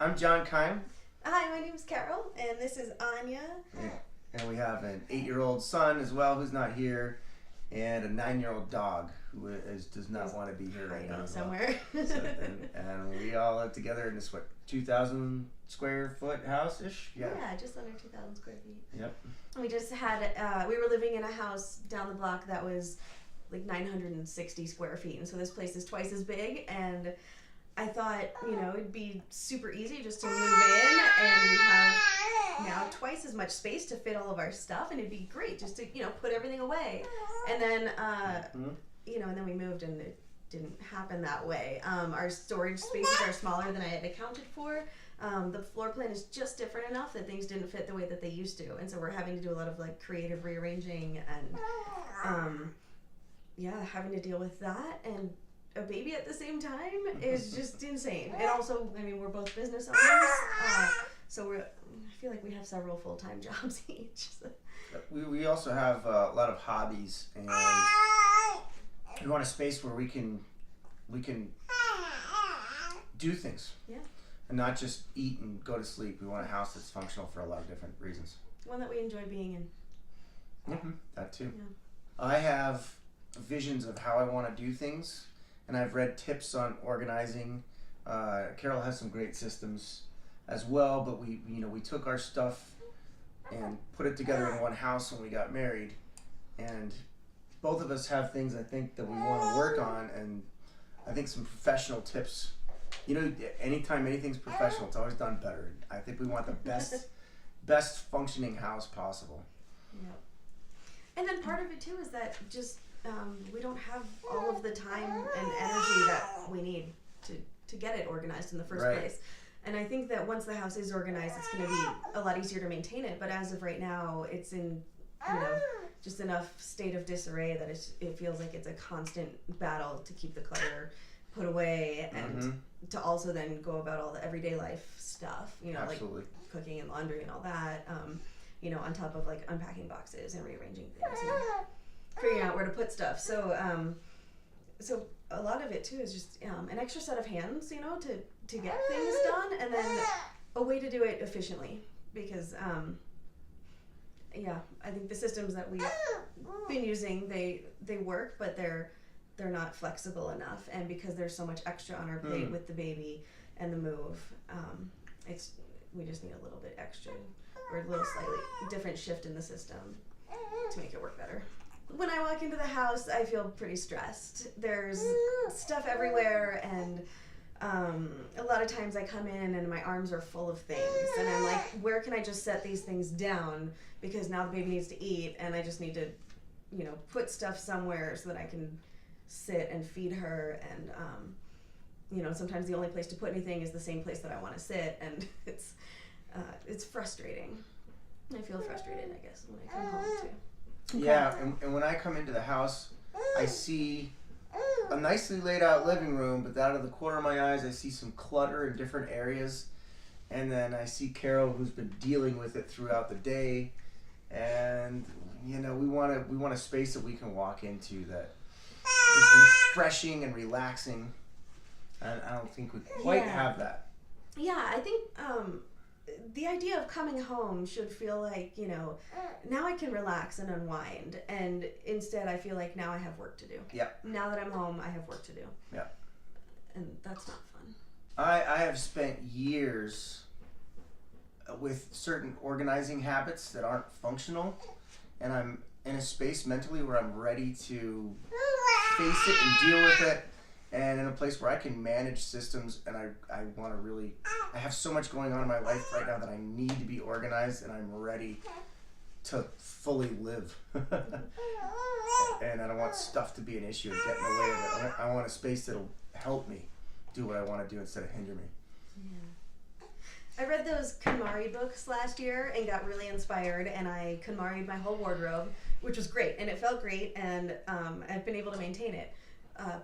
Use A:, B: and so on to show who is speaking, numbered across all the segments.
A: I'm John Keim.
B: Hi, my name's Carol, and this is Anya.
A: And we have an 8-year-old son as well who's not here, and a 9-year-old dog who does not want to be here right now.
B: Somewhere.
A: And we all live together in this, 2,000 square foot house-ish?
B: Yeah, just under 2,000 square feet.
A: Yep.
B: We just had, we were living in a house down the block that was like 960 square feet, and so this place is twice as big, and I thought, it'd be super easy just to move in, and we have now twice as much space to fit all of our stuff, and it'd be great just to, put everything away. And then, and then we moved, and it didn't happen that way. Our storage spaces are smaller than I had accounted for. The floor plan is just different enough that things didn't fit the way that they used to, and so we're having to do a lot of creative rearranging and having to deal with that and a baby at the same time is just insane. And also, we're both business owners, so I feel like we have several full-time jobs each. So.
A: We also have a lot of hobbies, and we want a space where we can do things.
B: Yeah.
A: And not just eat and go to sleep. We want a house that's functional for a lot of different reasons.
B: One that we enjoy being in.
A: Mm-hmm. That too.
B: Yeah.
A: I have visions of how I want to do things, and I've read tips on organizing. Carol has some great systems as well, but we took our stuff and put it together in one house when we got married, and both of us have things I think that we want to work on, and I think some professional tips. Anytime anything's professional, it's always done better. I think we want the best functioning house possible.
B: Yep. And then part of it too is that just we don't have all of the time and energy that we need to get it organized in the first place. And I think that once the house is organized, it's going to be a lot easier to maintain it. But as of right now, it's in just enough state of disarray that it feels like it's a constant battle to keep the clutter put away and to also then go about all the everyday life stuff,
A: Absolutely.
B: like cooking and laundry and all that, on top of unpacking boxes and rearranging things and figuring out where to put stuff. So so a lot of it too is just an extra set of hands, to get things done, and then a way to do it efficiently, because I think the systems that we've been using, they work, but they're not flexible enough, and because there's so much extra on our plate with the baby and the move, we just need a little bit extra or a little slightly different shift in the system to make it work better. When I walk into the house, I feel pretty stressed. There's stuff everywhere, and a lot of times I come in and my arms are full of things, and I'm like, where can I just set these things down, because now the baby needs to eat, and I just need to put stuff somewhere so that I can sit and feed her, and sometimes the only place to put anything is the same place that I want to sit, and it's frustrating. I feel frustrated, I guess, when I come home too.
A: Okay. Yeah, and when I come into the house, I see a nicely laid out living room, but out of the corner of my eyes I see some clutter in different areas, and then I see Carol, who's been dealing with it throughout the day, and we want a space that we can walk into that is refreshing and relaxing, and I don't think we quite have that.
B: Yeah, I think the idea of coming home should feel like, now I can relax and unwind, and instead I feel like now I have work to do.
A: Yep.
B: Now that I'm home, I have work to do.
A: Yep.
B: And that's not fun.
A: I have spent years with certain organizing habits that aren't functional, and I'm in a space mentally where I'm ready to face it and deal with it, and in a place where I can manage systems, and I want to really, I have so much going on in my life right now that I need to be organized, and I'm ready to fully live. And I don't want stuff to be an issue and get in the way of it. I want a space that'll help me do what I want to do instead of hinder me.
B: Yeah. I read those KonMari books last year and got really inspired, and I KonMari'd my whole wardrobe, which was great, and it felt great, and I've been able to maintain it.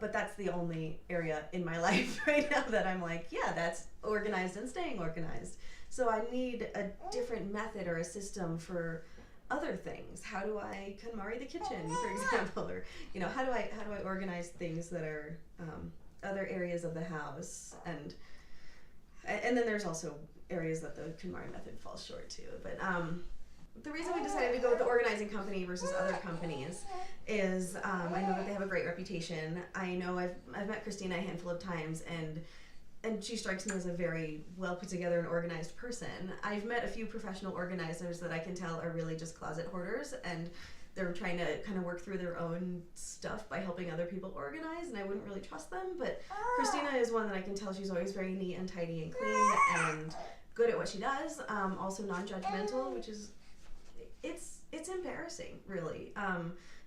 B: But that's the only area in my life right now that I'm like, yeah, that's organized and staying organized. So I need a different method or a system for other things. How do I KonMari the kitchen, for example, or how do I organize things that are other areas of the house, and And then there's also areas that the KonMari method falls short too. But the reason we decided to go with the organizing company versus other companies is I know that they have a great reputation. I know I've met Christina a handful of times, and she strikes me as a very well put together and organized person. I've met a few professional organizers that I can tell are really just closet hoarders, and they're trying to kind of work through their own stuff by helping other people organize, and I wouldn't really trust them. But Christina is one that I can tell she's always very neat and tidy and clean and good at what she does. Also non-judgmental, which is it's embarrassing, really.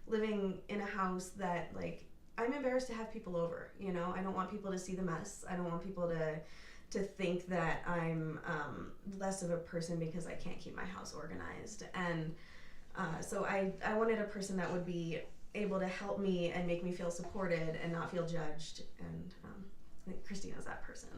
B: Living in a house that, like, I'm embarrassed to have people over, you know? I don't want people to see the mess. I don't want people to think that I'm less of a person because I can't keep my house organized. And so I wanted a person that would be able to help me and make me feel supported and not feel judged. And I think Christina's that person.